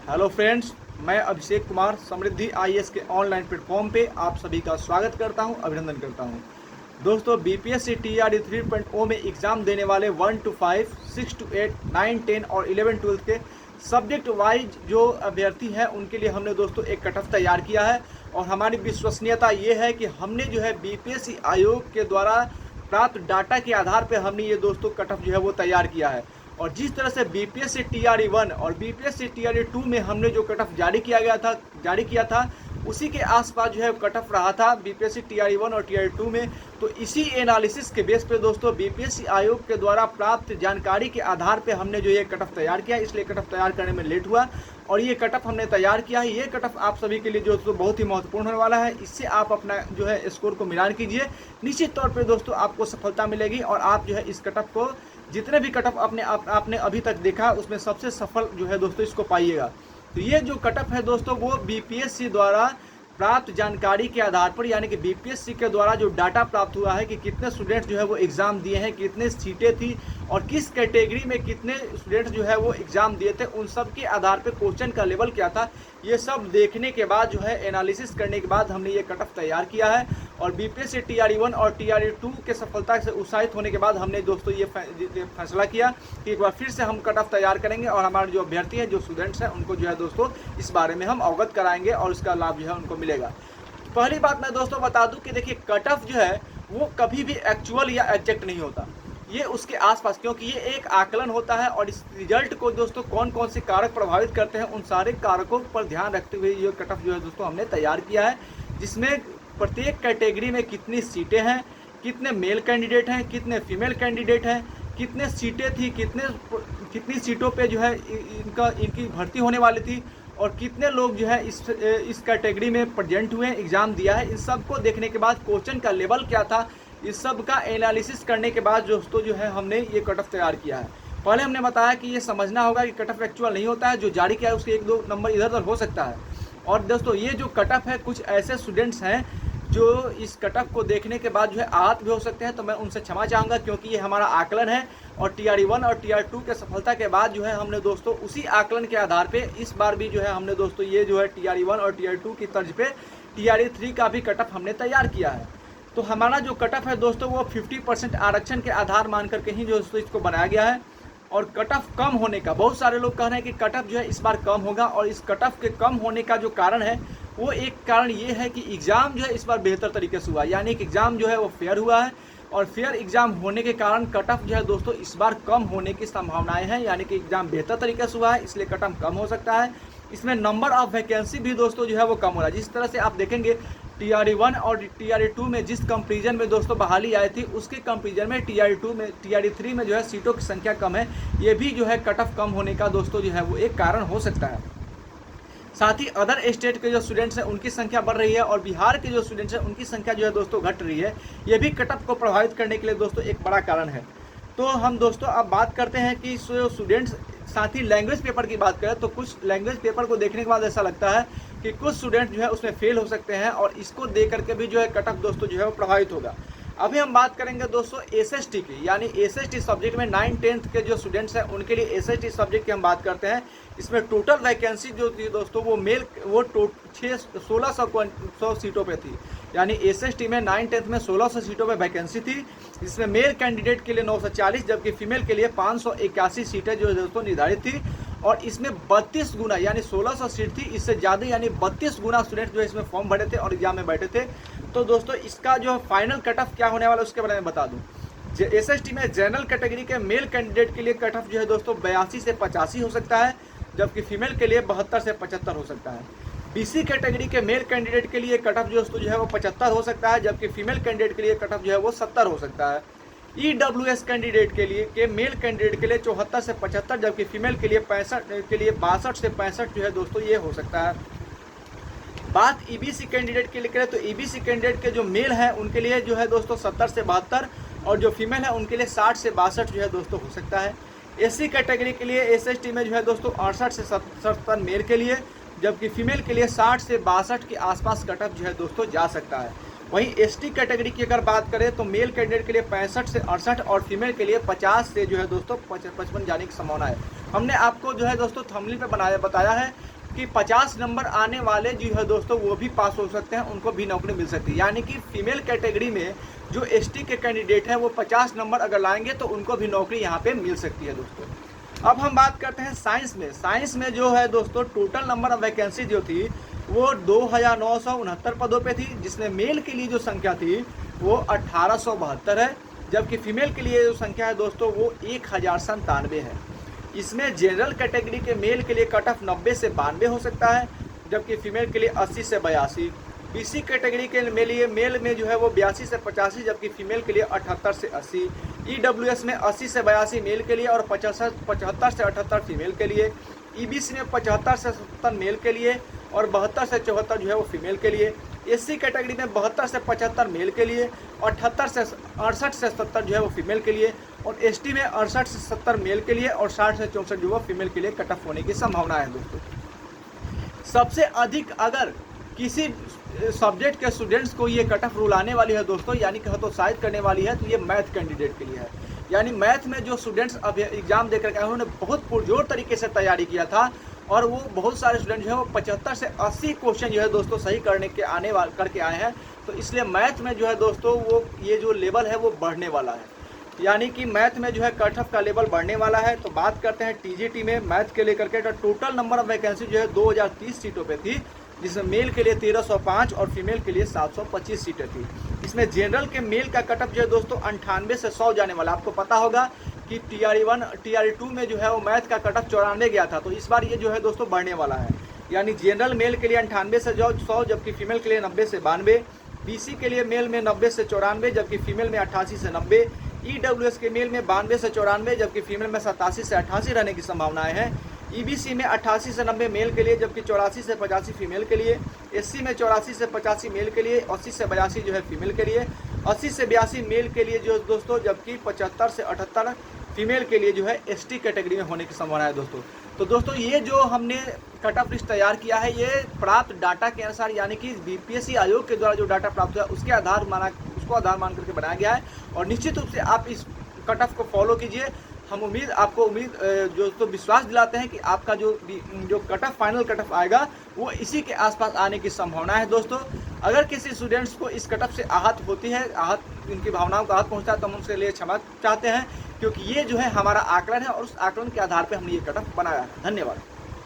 Hello friends, मैं अभिषेक कुमार समृद्धि IAS के online platform पे आप सभी का स्वागत करता हूं, अभिनंदन करता हूं। दोस्तों, बीपीएससी टीआरई 3.0 में एग्ज़ाम देने वाले 1 to 5, 6 to 8, 9, 10 और 11, 12 के सब्जेक्ट वाइज जो अभ्यर्थी हैं उनके लिए हमने दोस्तों एक कट ऑफ तैयार किया है। और हमारी विश्वसनीयता ये है कि हमने जो है बीपीएससी आयोग के द्वारा प्राप्त डाटा के आधार पर हमने ये दोस्तों कट ऑफ जो है वो तैयार किया है। और जिस तरह से बीपीएससी टीआरई 1 और बीपीएससी टीआरई 2 में हमने जो कट ऑफ जारी किया था उसी के आसपास जो है कट ऑफ रहा था बीपीएससी टीआरई 1 और टीआरई 2 में। तो इसी एनालिसिस के बेस पे दोस्तों बीपीएससी आयोग के द्वारा प्राप्त जानकारी के आधार पे हमने जो ये कट ऑफ तैयार किया, इसलिए कट ऑफ तैयार करने में लेट हुआ और ये कट ऑफ हमने तैयार किया है। ये कट ऑफ आप सभी के लिए जो दोस्तों बहुत ही महत्वपूर्ण होने वाला है। इससे आप अपना जो है स्कोर को मिलान कीजिए, निश्चित तौर पर दोस्तों आपको सफलता मिलेगी और आप जो है इस कट ऑफ को जितने भी कट ऑफ आपने अभी तक देखा उसमें सबसे सफल जो है दोस्तों इसको पाइएगा। तो ये जो कट ऑफ है दोस्तों वो बीपीएससी द्वारा प्राप्त जानकारी के आधार पर, यानी कि बीपीएससी के द्वारा जो डाटा प्राप्त हुआ है कि कितने स्टूडेंट्स जो है वो एग्ज़ाम दिए हैं, कितने सीटें थी और किस कैटेगरी में कितने स्टूडेंट्स जो है वो एग्ज़ाम दिए थे, उन सब के आधार पर क्वेश्चन का लेवल क्या था, ये सब देखने के बाद जो है एनालिसिस करने के बाद हमने ये कट ऑफ तैयार किया है। और बीपीएससी टीआरई 1 और टीआरई 2 के सफलता से उत्साहित होने के बाद हमने दोस्तों ये फैसला किया कि एक बार फिर से हम कट ऑफ तैयार करेंगे और हमारे जो अभ्यर्थी हैं, जो स्टूडेंट्स हैं, उनको जो है दोस्तों इस बारे में हम अवगत कराएंगे और इसका लाभ जो है उनको मिलेगा। पहली बात मैं दोस्तों बता दूं कि देखिए कट ऑफ जो है वो कभी भी एक्चुअल या एग्जैक्ट नहीं होता, ये उसके आसपास, क्योंकि ये एक आकलन होता है और इस रिजल्ट को दोस्तों कौन कौन से कारक प्रभावित करते हैं उन सारे कारकों पर ध्यान रखते हुए ये कट ऑफ जो है दोस्तों हमने तैयार किया है, जिसमें प्रत्येक कैटेगरी में कितनी सीटें हैं, कितने मेल कैंडिडेट हैं, कितने फीमेल कैंडिडेट हैं, कितने सीटें थी, कितनी सीटों पे जो है इनकी भर्ती होने वाली थी और कितने लोग जो है इस कैटेगरी में प्रेजेंट हुए एग्ज़ाम दिया है। इन सब को देखने के बाद क्वेश्चन का लेवल क्या था, इस सब का एनालिसिस करने के बाद दोस्तों जो है हमने ये कट ऑफ तैयार किया है। पहले हमने बताया कि ये समझना होगा कि कट ऑफ एक्चुअल नहीं होता है, जो जारी किया है उसके 1-2 नंबर इधर उधर हो सकता है। और दोस्तों ये जो कट ऑफ है, कुछ ऐसे स्टूडेंट्स हैं जो इस कट ऑफ को देखने के बाद जो है आहत भी हो सकते हैं, तो मैं उनसे क्षमा चाहूँगा क्योंकि ये हमारा आकलन है। और टीआरई 1 और टीआरई 2 के सफलता के बाद जो है हमने दोस्तों उसी आकलन के आधार पे इस बार भी जो है हमने दोस्तों ये जो है टीआरई 1 और टीआरई 2 की तर्ज पे टीआरई 3 का भी कट ऑफ हमने तैयार किया है। तो हमारा जो कट ऑफ है दोस्तों वो 50% आरक्षण के आधार मान करके ही जो दोस्तों इसको बनाया गया है। और कट ऑफ कम होने का, बहुत सारे लोग कह रहे हैं कि कट ऑफ जो है इस बार कम होगा, और इस कट ऑफ के कम होने का जो कारण है वो एक कारण ये है कि एग्ज़ाम जो है इस बार बेहतर तरीके से हुआ, यानी कि एग्ज़ाम जो है वो फेयर हुआ है और फेयर एग्ज़ाम होने के कारण कट ऑफ जो है दोस्तों इस बार कम होने की संभावनाएं हैं, यानी कि एग्ज़ाम बेहतर तरीके से हुआ है इसलिए कट ऑफ कम हो सकता है। इसमें नंबर ऑफ वैकेंसी भी दोस्तों जो है वो कम हो रहा है। जिस तरह से आप देखेंगे टीआरई 1 और टीआरई 2 में जिस कंपेरिजन में दोस्तों बहाली आई थी उसके कंपेरिजन में टीआरई 3 में जो है सीटों की संख्या कम है, ये भी जो है कट ऑफ कम होने का दोस्तों जो है वो एक कारण हो सकता है। साथ ही अदर स्टेट के जो स्टूडेंट्स हैं उनकी संख्या बढ़ रही है और बिहार के जो स्टूडेंट्स हैं उनकी संख्या जो है दोस्तों घट रही है, ये भी कट ऑफ को प्रभावित करने के लिए दोस्तों एक बड़ा कारण है। तो हम दोस्तों अब बात करते हैं कि स्टूडेंट्स, साथ ही लैंग्वेज पेपर की बात करें तो कुछ लैंग्वेज पेपर को देखने के बाद ऐसा लगता है कि कुछ स्टूडेंट जो है उसमें फेल हो सकते हैं और इसको देख करके भी जो है कट ऑफ दोस्तों जो है वो प्रभावित होगा। अभी हम बात करेंगे दोस्तों एसएसटी की, यानी एसएसटी सब्जेक्ट में 9-10th के जो स्टूडेंट्स हैं उनके लिए एसएसटी सब्जेक्ट की हम बात करते हैं। इसमें टोटल वैकेंसी जो थी दोस्तों वो 1600 सीटों पे थी, यानी एसएसटी में 9-10th में 1600 सीटों पे वैकेंसी थी, जिसमें मेल कैंडिडेट के लिए 940 जबकि फीमेल के लिए 581 सीटें जो दोस्तों निर्धारित थी। और इसमें 32 गुना, यानी 1600 सीट थी, इससे ज़्यादा यानी 32 गुना स्टूडेंट जो इसमें फॉर्म भरे थे और एग्जाम में बैठे थे। तो दोस्तों इसका जो फाइनल कट ऑफ क्या होने वाला है उसके बारे में बता दूं। एसएसटी में जनरल कैटेगरी के मेल कैंडिडेट के लिए कट ऑफ जो है दोस्तों 82 से 85 हो सकता है, जबकि फीमेल के लिए 72 से 75 हो सकता है। बीसी कैटेगरी के मेल कैंडिडेट के लिए कट ऑफ दोस्तों जो है वो 75 हो सकता है, जबकि फीमेल कैंडिडेट के लिए कट ऑफ जो है वो 70 हो सकता है। ईडब्ल्यूएस कैंडिडेट के लिए मेल कैंडिडेट के लिए 74 से 75, जबकि फीमेल के लिए 62 से 65 जो है दोस्तों ये हो सकता है। बात ईबीसी कैंडिडेट के लिए करें तो ईबीसी कैंडिडेट के जो मेल हैं उनके लिए जो है दोस्तों 70 से 72 और जो फीमेल है उनके लिए 60 से 62 जो है दोस्तों हो सकता है। एससी कैटेगरी के लिए एसएसटी में जो है दोस्तों 68 से 70 मेल के लिए, जबकि फीमेल के लिए 60 से 62 के आसपास कट ऑफ जो है दोस्तों जा सकता है। वहीं एसटी कैटेगरी की अगर बात करें तो मेल कैंडिडेट के लिए 65 से 68 और फीमेल के लिए 50 से जो है दोस्तों 55 जाने की संभावना है। हमने आपको जो है दोस्तों थंबनेल पे बताया है कि 50 नंबर आने वाले जो है दोस्तों वो भी पास हो सकते हैं, उनको भी नौकरी मिल सकती है। यानी कि फीमेल कैटेगरी में जो एसटी के कैंडिडेट हैं वो 50 नंबर अगर लाएंगे तो उनको भी नौकरी यहाँ पे मिल सकती है दोस्तों। अब हम बात करते हैं साइंस में। साइंस में जो है दोस्तों टोटल नंबर ऑफ वैकेंसी जो थी वो 2969 पदों पे थी, जिसमें मेल के लिए जो संख्या थी वो 1872 है, जबकि फीमेल के लिए जो संख्या है दोस्तों वो 1097 है। इसमें जनरल कैटेगरी के मेल के लिए कट ऑफ 90 से 92 हो सकता है, जबकि फीमेल के लिए 80 से 82। बीसी कैटेगरी के लिए मेल में जो है वो 82 से 85, जबकि फीमेल के लिए 78 से 80। ईडब्ल्यूएस में 80 से 82 मेल के लिए और 75 से 78 फीमेल के लिए। ईबीसी में 75 से 70 मेल के लिए और 72 से 74 जो है वो फीमेल के लिए। एससी कैटेगरी में 72 से 75 मेल के लिए और 68 से 70 जो है वो फीमेल के लिए। और एसटी में 68 से 70 मेल के लिए और 60 से 64 जो है फीमेल के लिए कट ऑफ होने की संभावना है दोस्तों। सबसे अधिक अगर किसी सब्जेक्ट के स्टूडेंट्स को ये कट ऑफ रूल आने वाली है दोस्तों, यानी कि हतोत्साहित करने वाली है, तो ये मैथ कैंडिडेट के लिए है। यानी मैथ में जो स्टूडेंट्स अब एग्जाम देकर के उन्होंने बहुत पुरजोर तरीके से तैयारी किया था और वो बहुत सारे स्टूडेंट जो है वो 75 से 80 क्वेश्चन जो है दोस्तों सही करके आए हैं। तो इसलिए मैथ में जो है दोस्तों वो ये जो लेवल है वो बढ़ने वाला है, यानी कि मैथ में जो है कट ऑफ का लेवल बढ़ने वाला है। तो बात करते हैं टीजीटी में मैथ के लेकर के, तो टोटल नंबर ऑफ वैकेंसी जो है 2030 सीटों पे थी, जिसमें मेल के लिए 1305 और फीमेल के लिए 725 सीटें थी। इसमें जनरल के मेल का कट ऑफ जो है दोस्तों 98 से 100 जाने वाला। आपको पता होगा कि TRE1 TRE2 में जो है वो मैथ का कट ऑफ 94 गया था, तो इस बार ये जो है दोस्तों बढ़ने वाला है। यानी जनरल मेल के लिए 98 से 100, जबकि फीमेल के लिए 90 से 92। बीसी के लिए मेल में 90 से 94, जबकि फीमेल में 88 से 90। ईडब्ल्यूएस के मेल में 92 से 94, जबकि फीमेल में 87 से 88 रहने की संभावनाएं हैं। ईबीसी में 88 से 90 मेल के लिए, जबकि 84 से 85 फीमेल के लिए। एससी में 84 से 85 मेल के लिए, 80 से 82 जो है फीमेल के लिए। 80 से 82 मेल के लिए जो दोस्तों, जबकि 75 से 78 फीमेल के लिए जो है एसटी कैटेगरी में होने की संभावना है दोस्तों। तो दोस्तों ये जो हमने कट ऑफ लिस्ट तैयार किया है ये प्राप्त डाटा के अनुसार, यानी कि बीपीएससी आयोग के द्वारा जो डाटा प्राप्त हुआ उसको आधार मान करके बनाया गया है। और निश्चित रूप से आप इस कट ऑफ को फॉलो कीजिए। हम आपको जो तो विश्वास दिलाते हैं कि आपका जो cut off final cut off आएगा वो इसी के आसपास आने की संभावना है दोस्तों। अगर किसी स्टूडेंट्स को इस कट ऑफ से आहत होती है, इनकी भावनाओं का आहत पहुंचता है, तो हम उनके लिए क्षमा चाहते हैं, क्योंकि ये जो है हमारा आकलन है और उस आकलन के आधार पर हमने ये कट ऑफ बनाया है। धन्यवाद।